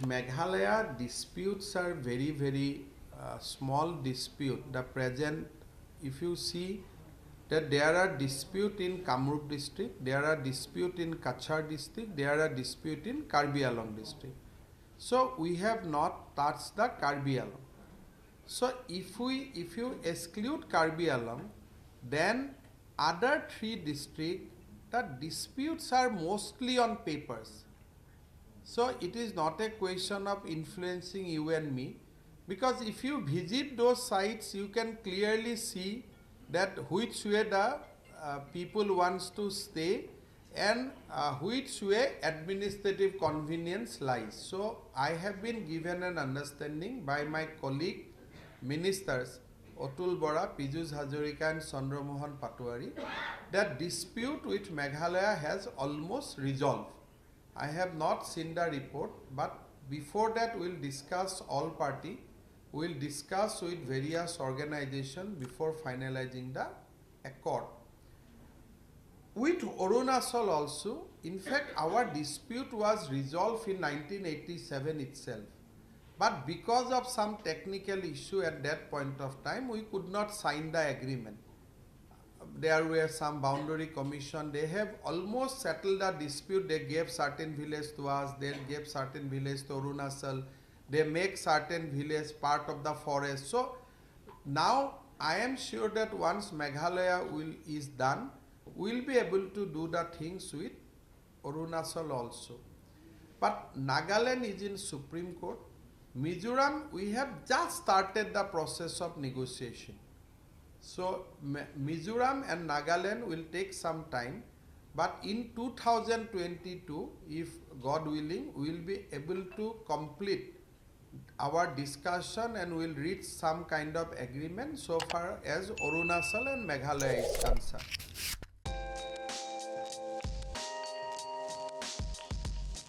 Meghalaya, disputes are very small dispute. The present, if you see that there are dispute in Kamrup district, there are dispute in Kachar district, there are dispute in Karbi Anglong district. So we have not touched the Karbi Anglong. So if you exclude Karbi Anglong, then other three districts, the disputes are mostly on papers. So it is not a question of influencing you and me, because if you visit those sites, you can clearly see that which way the people wants to stay and which way administrative convenience lies. So I have been given an understanding by my colleague ministers Atul Bora, Piyush Hazarika and Chandra Mohan Patwari that dispute with Meghalaya has almost resolved. I have not seen the report, but before that we will discuss all party, we will discuss with various organizations before finalizing the accord. With Arunachal also, in fact our dispute was resolved in 1987 itself. But because of some technical issue at that point of time, we could not sign the agreement. There were some boundary commission, they have almost settled the dispute. They gave certain village to us, they gave certain village to Arunachal, they make certain village part of the forest. So now I am sure that once Meghalaya is done, we will be able to do the things with Arunachal also. But Nagaland is in Supreme Court. Mizoram, we have just started the process of negotiation. So Mizoram and Nagaland will take some time, but in 2022, if God willing, we will be able to complete our discussion and will reach some kind of agreement so far as Arunachal and Meghalaya is concerned.